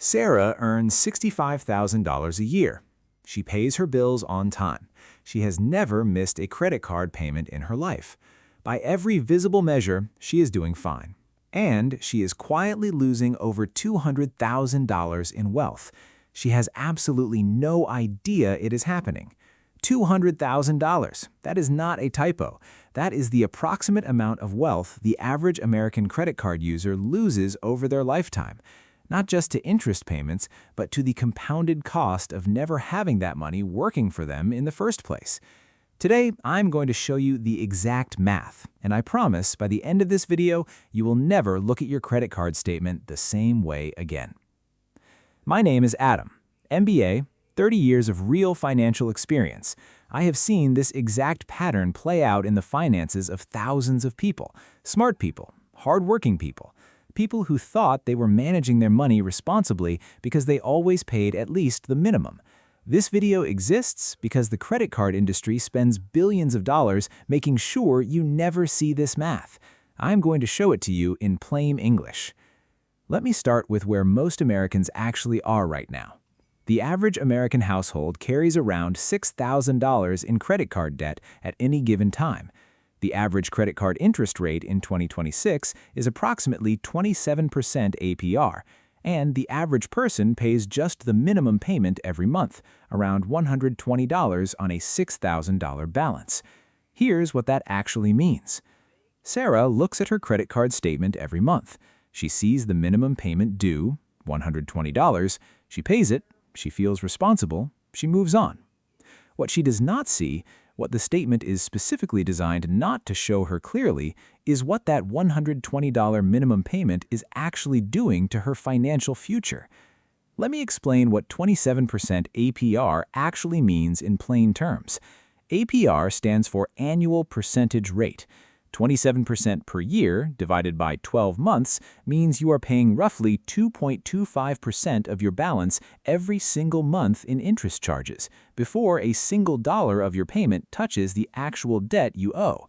Sarah earns $65,000 a year. She pays her bills on time. She has never missed a credit card payment in her life. By every visible measure, she is doing fine. And she is quietly losing over $200,000 in wealth. She has absolutely no idea it is happening. $200,000. That is not a typo. That is the approximate amount of wealth the average American credit card user loses over their lifetime. Not just to interest payments, but to the compounded cost of never having that money working for them in the first place. Today, I'm going to show you the exact math, and I promise by the end of this video, you will never look at your credit card statement the same way again. My name is Adam, MBA, 30 years of real financial experience. I have seen this exact pattern play out in the finances of thousands of people, smart people, hardworking people, people who thought they were managing their money responsibly because they always paid at least the minimum. This video exists because the credit card industry spends billions of dollars making sure you never see this math. I'm going to show it to you in plain English. Let me start with where most Americans actually are right now. The average American household carries around $6,000 in credit card debt at any given time. The average credit card interest rate in 2026 is approximately 27% APR, and the average person pays just the minimum payment every month, around $120 on a $6,000 balance. Here's what that actually means. Sarah looks at her credit card statement every month. She sees the minimum payment due, $120. She pays it, she feels responsible, she moves on. What she does not see, what the statement is specifically designed not to show her clearly, is what that $120 minimum payment is actually doing to her financial future. Let me explain what 27% APR actually means in plain terms. APR stands for annual percentage rate. 27% per year divided by 12 months means you are paying roughly 2.25% of your balance every single month in interest charges before a single dollar of your payment touches the actual debt you owe.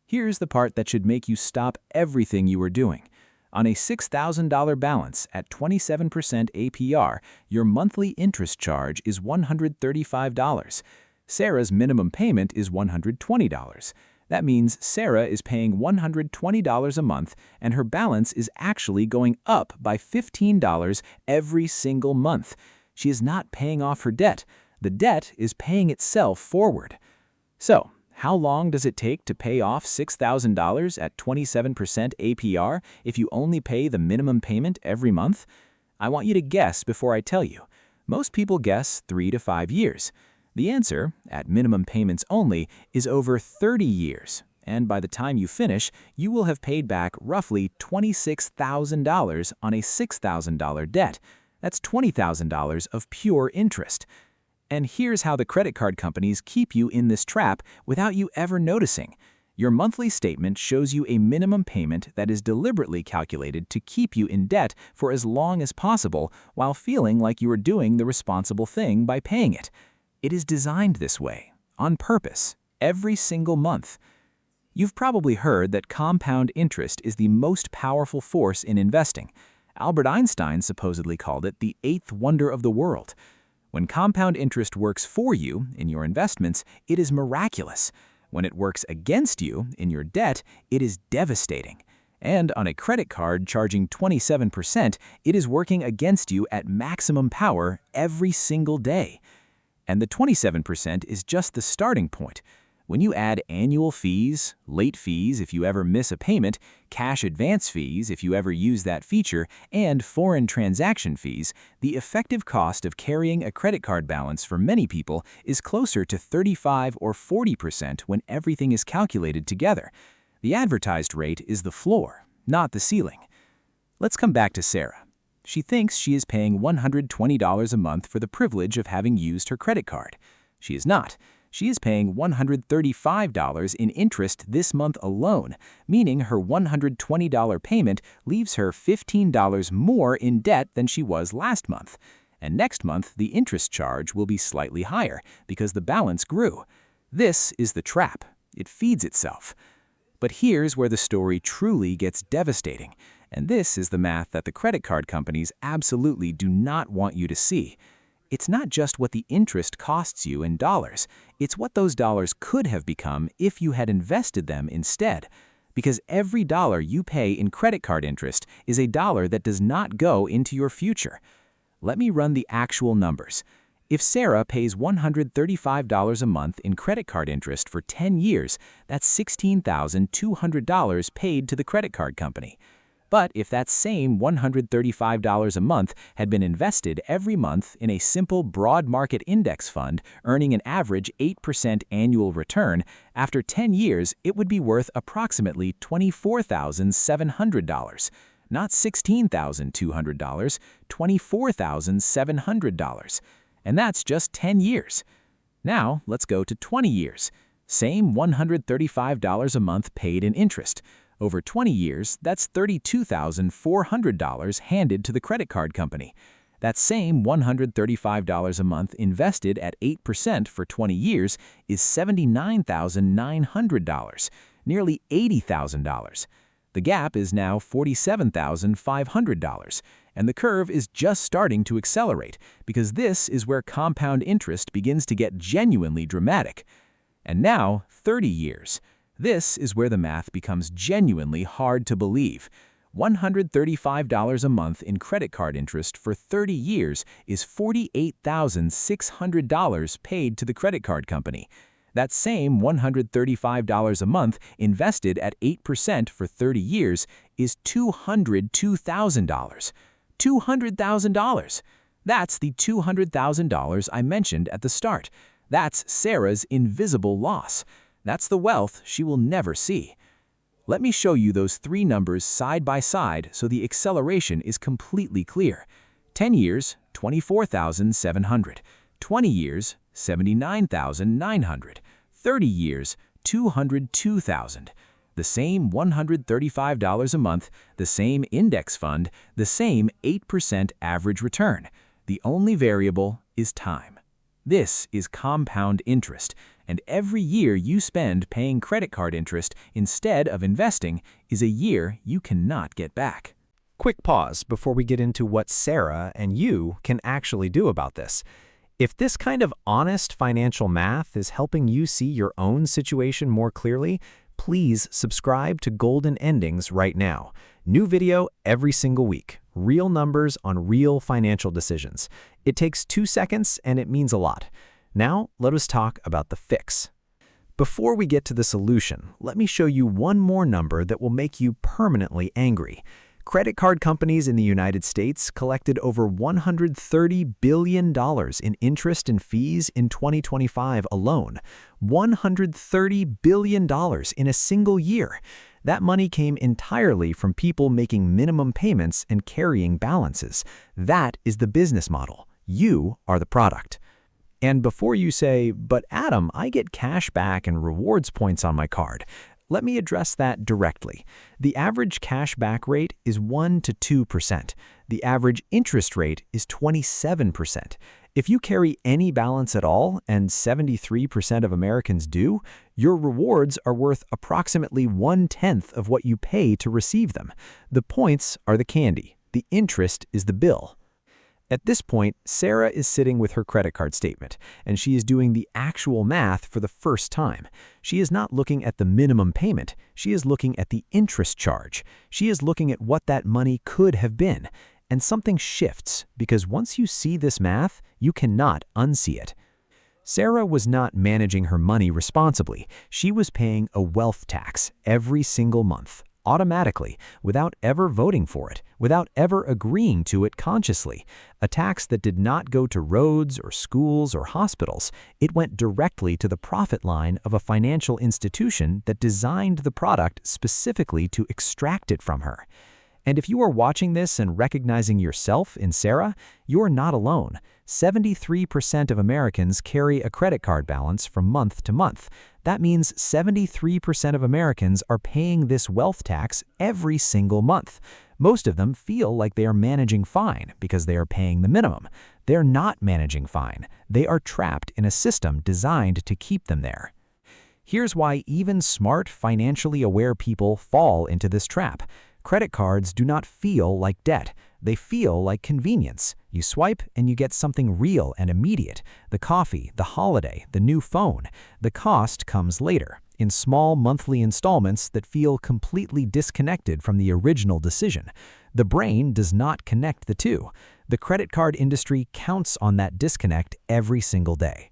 Here's the part that should make you stop everything you are doing. On a $6,000 balance at 27% APR, your monthly interest charge is $135. Sarah's minimum payment is $120. That means Sarah is paying $120 a month, and her balance is actually going up by $15 every single month. She is not paying off her debt. The debt is paying itself forward. So, how long does it take to pay off $6,000 at 27% APR if you only pay the minimum payment every month? I want you to guess before I tell you. Most people guess 3 to 5 years. The answer, at minimum payments only, is over 30 years, and by the time you finish, you will have paid back roughly $26,000 on a $6,000 debt. That's $20,000 of pure interest. And here's how the credit card companies keep you in this trap without you ever noticing. Your monthly statement shows you a minimum payment that is deliberately calculated to keep you in debt for as long as possible while feeling like you are doing the responsible thing by paying it. It is designed this way, on purpose, every single month. You've probably heard that compound interest is the most powerful force in investing. Albert Einstein supposedly called it the eighth wonder of the world. When compound interest works for you in your investments, it is miraculous. When it works against you in your debt, it is devastating. And on a credit card charging 27%, it is working against you at maximum power every single day. And the 27% is just the starting point. When you add annual fees, late fees if you ever miss a payment, cash advance fees if you ever use that feature, and foreign transaction fees, the effective cost of carrying a credit card balance for many people is closer to 35 or 40% when everything is calculated together. The advertised rate is the floor, not the ceiling. Let's come back to Sarah. She thinks she is paying $120 a month for the privilege of having used her credit card. She is not. She is paying $135 in interest this month alone, meaning her $120 payment leaves her $15 more in debt than she was last month. And next month, the interest charge will be slightly higher because the balance grew. This is the trap. It feeds itself. But here's where the story truly gets devastating. And this is the math that the credit card companies absolutely do not want you to see. It's not just what the interest costs you in dollars, it's what those dollars could have become if you had invested them instead. Because every dollar you pay in credit card interest is a dollar that does not go into your future. Let me run the actual numbers. If Sarah pays $135 a month in credit card interest for 10 years, that's $16,200 paid to the credit card company. But if that same $135 a month had been invested every month in a simple broad market index fund earning an average 8% annual return, after 10 years it would be worth approximately $24,700. Not $16,200, $24,700. And that's just 10 years. Now, let's go to 20 years. Same $135 a month paid in interest. Over 20 years, that's $32,400 handed to the credit card company. That same $135 a month invested at 8% for 20 years is $79,900, nearly $80,000. The gap is now $47,500, and the curve is just starting to accelerate because this is where compound interest begins to get genuinely dramatic. And now, 30 years. This is where the math becomes genuinely hard to believe. $135 a month in credit card interest for 30 years is $48,600 paid to the credit card company. That same $135 a month invested at 8% for 30 years is $202,000. $200,000! That's the $200,000 I mentioned at the start. That's Sarah's invisible loss. That's the wealth she will never see. Let me show you those three numbers side by side so the acceleration is completely clear. 10 years, $24,700. 20 years, $79,900. 30 years, $202,000. The same $135 a month, the same index fund, the same 8% average return. The only variable is time. This is compound interest, and every year you spend paying credit card interest instead of investing is a year you cannot get back. Quick pause before we get into what Sarah and you can actually do about this. If this kind of honest financial math is helping you see your own situation more clearly, please subscribe to Golden Endings right now. New video every single week. Real numbers on real financial decisions. It takes 2 seconds and it means a lot. Now, let us talk about the fix. Before we get to the solution, let me show you one more number that will make you permanently angry. Credit card companies in the United States collected over $130 billion in interest and fees in 2025 alone. $130 billion in a single year. That money came entirely from people making minimum payments and carrying balances. That is the business model. You are the product. And before you say, "But Adam, I get cash back and rewards points on my card," let me address that directly. The average cash back rate is 1 to 2%. The average interest rate is 27%. If you carry any balance at all, and 73% of Americans do, your rewards are worth approximately 1/10 of what you pay to receive them. The points are the candy. The interest is the bill. At this point, Sarah is sitting with her credit card statement, and she is doing the actual math for the first time. She is not looking at the minimum payment. She is looking at the interest charge. She is looking at what that money could have been. And something shifts, because once you see this math, you cannot unsee it. Sarah was not managing her money responsibly. She was paying a wealth tax every single month, automatically, without ever voting for it, without ever agreeing to it consciously. A tax that did not go to roads or schools or hospitals. It went directly to the profit line of a financial institution that designed the product specifically to extract it from her. And if you are watching this and recognizing yourself in Sarah, you are not alone. 73% of Americans carry a credit card balance from month to month. That means 73% of Americans are paying this wealth tax every single month. Most of them feel like they are managing fine because they are paying the minimum. They're not managing fine. They are trapped in a system designed to keep them there. Here's why even smart, financially aware people fall into this trap. Credit cards do not feel like debt. They feel like convenience. You swipe and you get something real and immediate. The coffee, the holiday, the new phone. The cost comes later, in small monthly installments that feel completely disconnected from the original decision. The brain does not connect the two. The credit card industry counts on that disconnect every single day.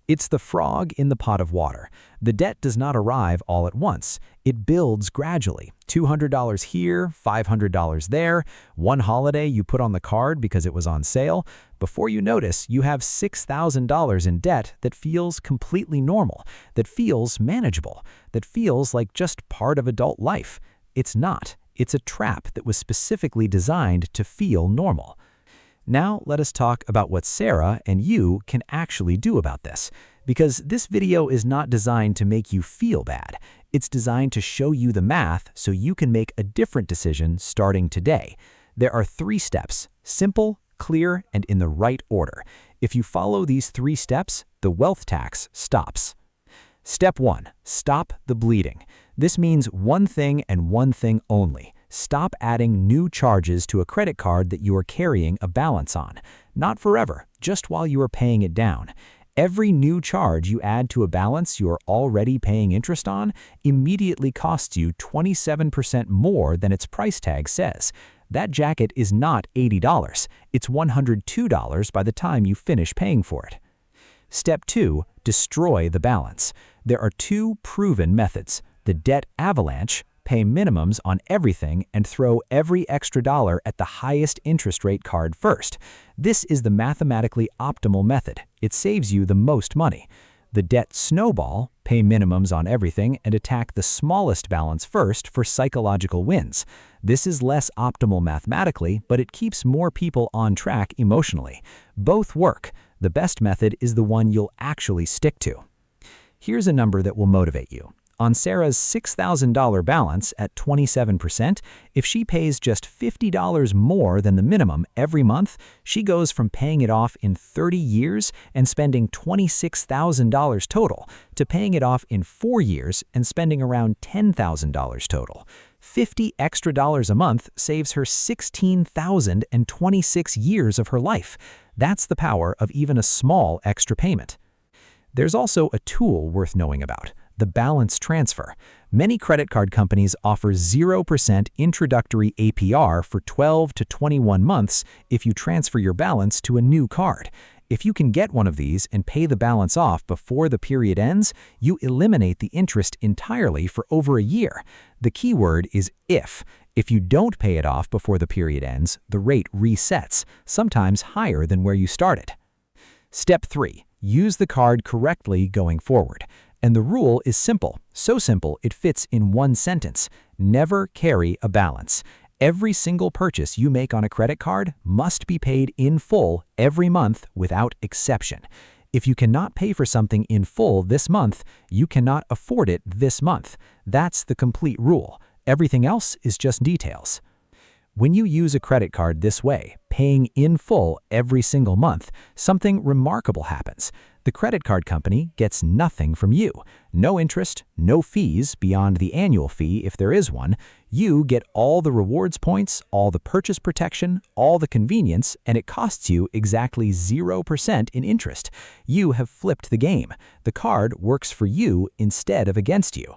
It's the frog in the pot of water. The debt does not arrive all at once. It builds gradually. $200 here, $500 there. One holiday you put on the card because it was on sale. Before you notice, you have $6,000 in debt that feels completely normal, that feels manageable, that feels like just part of adult life. It's not. It's a trap that was specifically designed to feel normal. Now let us talk about what Sarah and you can actually do about this, because this video is not designed to make you feel bad. It's designed to show you the math so you can make a different decision starting today. There are 3 steps: simple, clear, and in the right order. If you follow these 3 steps, the wealth tax stops. Step 1. Stop the bleeding. This means one thing and one thing only. Stop adding new charges to a credit card that you are carrying a balance on. Not forever, just while you are paying it down. Every new charge you add to a balance you are already paying interest on immediately costs you 27% more than its price tag says. That jacket is not $80. It's $102 by the time you finish paying for it. Step 2. Destroy the balance. There are 2 proven methods: the debt avalanche, pay minimums on everything and throw every extra dollar at the highest interest rate card first. This is the mathematically optimal method. It saves you the most money. The debt snowball, pay minimums on everything and attack the smallest balance first for psychological wins. This is less optimal mathematically, but it keeps more people on track emotionally. Both work. The best method is the one you'll actually stick to. Here's a number that will motivate you. On Sarah's $6,000 balance at 27%, if she pays just $50 more than the minimum every month, she goes from paying it off in 30 years and spending $26,000 total to paying it off in 4 years and spending around $10,000 total. $50 extra a month saves her $16,026 years of her life. That's the power of even a small extra payment. There's also a tool worth knowing about: the balance transfer. Many credit card companies offer 0% introductory APR for 12 to 21 months if you transfer your balance to a new card. If you can get one of these and pay the balance off before the period ends, you eliminate the interest entirely for over a year. The key word is if. If you don't pay it off before the period ends, the rate resets, sometimes higher than where you started. Step 3. Use the card correctly going forward. And the rule is simple, so simple it fits in one sentence: never carry a balance. Every single purchase you make on a credit card must be paid in full every month without exception. If you cannot pay for something in full this month, you cannot afford it this month. That's the complete rule. Everything else is just details. When you use a credit card this way, paying in full every single month, something remarkable happens. The credit card company gets nothing from you. No interest, no fees beyond the annual fee if there is one. You get all the rewards points, all the purchase protection, all the convenience, and it costs you exactly 0% in interest. You have flipped the game. The card works for you instead of against you.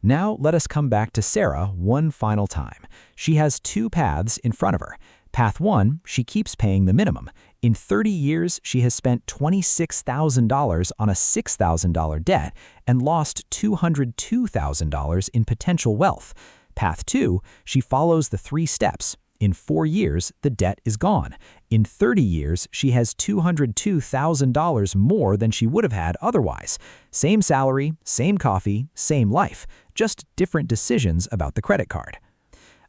Now let us come back to Sarah one final time. She has 2 paths in front of her. Path 1, she keeps paying the minimum. In 30 years, she has spent $26,000 on a $6,000 debt and lost $202,000 in potential wealth. Path 2, she follows the 3 steps. In 4 years, the debt is gone. In 30 years, she has $202,000 more than she would have had otherwise. Same salary, same coffee, same life, just different decisions about the credit card.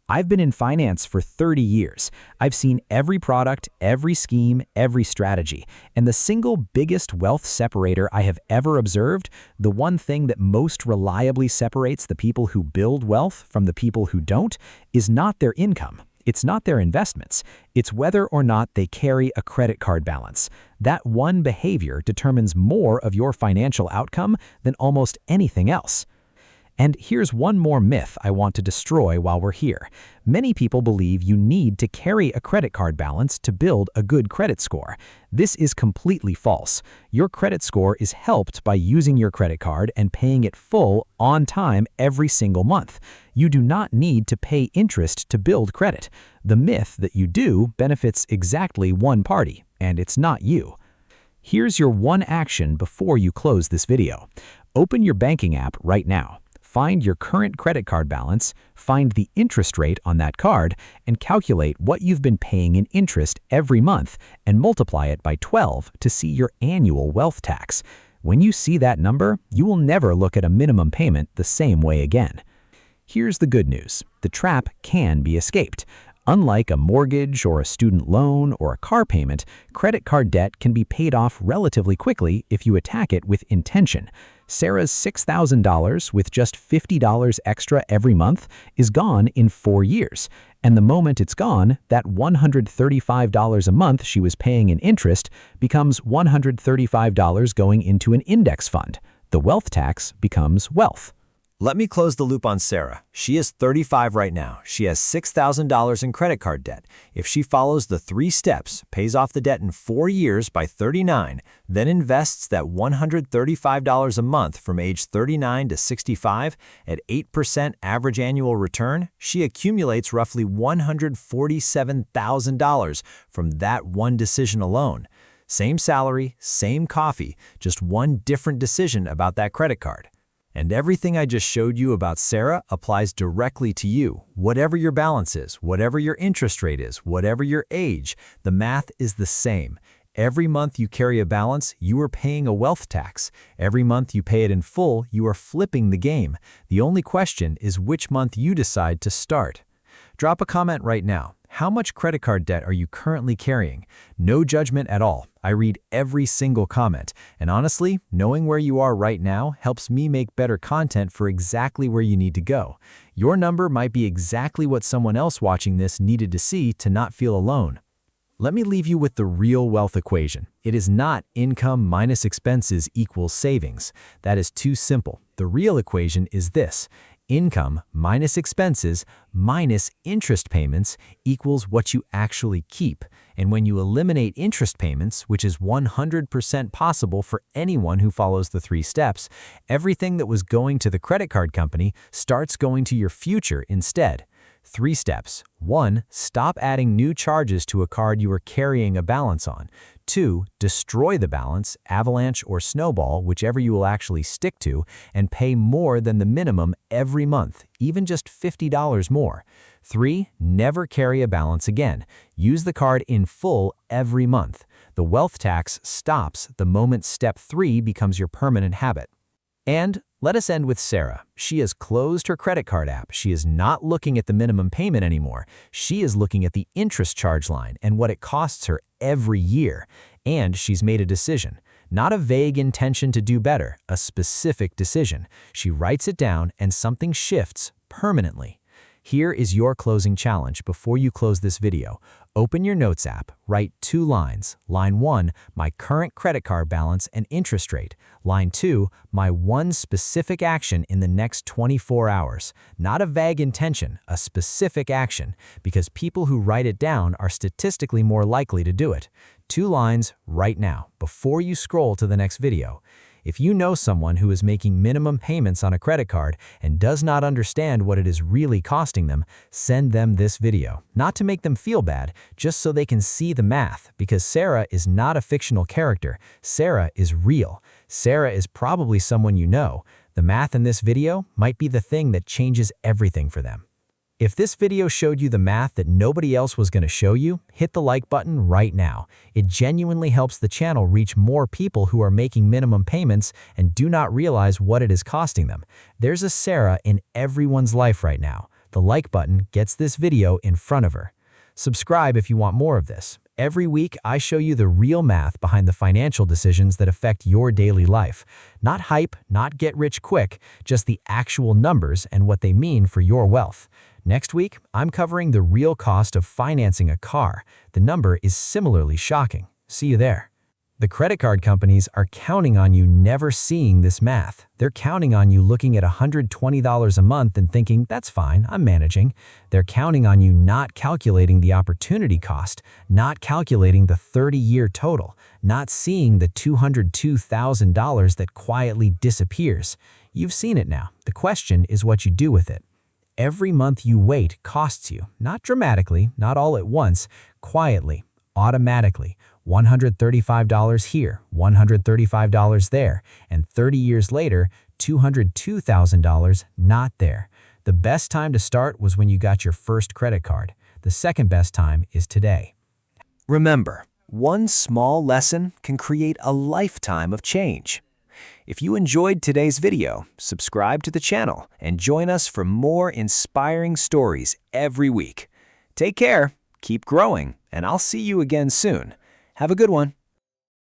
I've been in finance for 30 years. I've seen every product, every scheme, every strategy. And the single biggest wealth separator I have ever observed, the one thing that most reliably separates the people who build wealth from the people who don't, is not their income. It's not their investments. It's whether or not they carry a credit card balance. That one behavior determines more of your financial outcome than almost anything else. And here's one more myth I want to destroy while we're here. Many people believe you need to carry a credit card balance to build a good credit score. This is completely false. Your credit score is helped by using your credit card and paying it full on time every single month. You do not need to pay interest to build credit. The myth that you do benefits exactly one party, and it's not you. Here's your one action before you close this video. Open your banking app right now. Find your current credit card balance, find the interest rate on that card, and calculate what you've been paying in interest every month and multiply it by 12 to see your annual wealth tax. When you see that number, you will never look at a minimum payment the same way again. Here's the good news. The trap can be escaped. Unlike a mortgage or a student loan or a car payment, credit card debt can be paid off relatively quickly if you attack it with intention. Sarah's $6,000 with just $50 extra every month is gone in 4 years. And the moment it's gone, that $135 a month she was paying in interest becomes $135 going into an index fund. The wealth tax becomes wealth. Let me close the loop on Sarah. She is 35 right now. She has $6,000 in credit card debt. If she follows the 3 steps, pays off the debt in 4 years by 39, then invests that $135 a month from age 39 to 65 at 8% average annual return, she accumulates roughly $147,000 from that one decision alone. Same salary, same coffee, just one different decision about that credit card. And everything I just showed you about Sarah applies directly to you. Whatever your balance is, whatever your interest rate is, whatever your age, the math is the same. Every month you carry a balance, you are paying a wealth tax. Every month you pay it in full, you are flipping the game. The only question is which month you decide to start. Drop a comment right now. How much credit card debt are you currently carrying? No judgment at all. I read every single comment. And honestly, knowing where you are right now helps me make better content for exactly where you need to go. Your number might be exactly what someone else watching this needed to see to not feel alone. Let me leave you with the real wealth equation. It is not income minus expenses equals savings. That is too simple. The real equation is this. Income minus expenses minus interest payments equals what you actually keep. And when you eliminate interest payments, which is 100% possible for anyone who follows the 3 steps, everything that was going to the credit card company starts going to your future instead. 3 steps. 1. Stop adding new charges to a card you are carrying a balance on. 2. Destroy the balance, avalanche or snowball, whichever you will actually stick to, and pay more than the minimum every month, even just $50 more. 3. Never carry a balance again. Use the card in full every month. The wealth tax stops the moment step 3 becomes your permanent habit. And let us end with Sarah. She has closed her credit card app. She is not looking at the minimum payment anymore. She is looking at the interest charge line and what it costs her every year. And she's made a decision. Not a vague intention to do better, a specific decision. She writes it down and something shifts permanently. Here is your closing challenge before you close this video. Open your Notes app, write 2 lines. Line 1, my current credit card balance and interest rate. Line 2, my one specific action in the next 24 hours. Not a vague intention, a specific action, because people who write it down are statistically more likely to do it. 2 lines right now, before you scroll to the next video. If you know someone who is making minimum payments on a credit card and does not understand what it is really costing them, send them this video. Not to make them feel bad, just so they can see the math, because Sarah is not a fictional character. Sarah is real. Sarah is probably someone you know. The math in this video might be the thing that changes everything for them. If this video showed you the math that nobody else was going to show you, hit the like button right now. It genuinely helps the channel reach more people who are making minimum payments and do not realize what it is costing them. There's a Sarah in everyone's life right now. The like button gets this video in front of her. Subscribe if you want more of this. Every week, I show you the real math behind the financial decisions that affect your daily life. Not hype, not get rich quick, just the actual numbers and what they mean for your wealth. Next week, I'm covering the real cost of financing a car. The number is similarly shocking. See you there. The credit card companies are counting on you never seeing this math. They're counting on you looking at $120 a month and thinking, that's fine, I'm managing. They're counting on you not calculating the opportunity cost, not calculating the 30-year total, not seeing the $202,000 that quietly disappears. You've seen it now. The question is what you do with it. Every month you wait costs you, not dramatically, not all at once, quietly, automatically. $135 here, $135 there, and 30 years later, $202,000 not there. The best time to start was when you got your first credit card. The second best time is today. Remember, one small lesson can create a lifetime of change. If you enjoyed today's video, subscribe to the channel and join us for more inspiring stories every week. Take care, keep growing, and I'll see you again soon. Have a good one.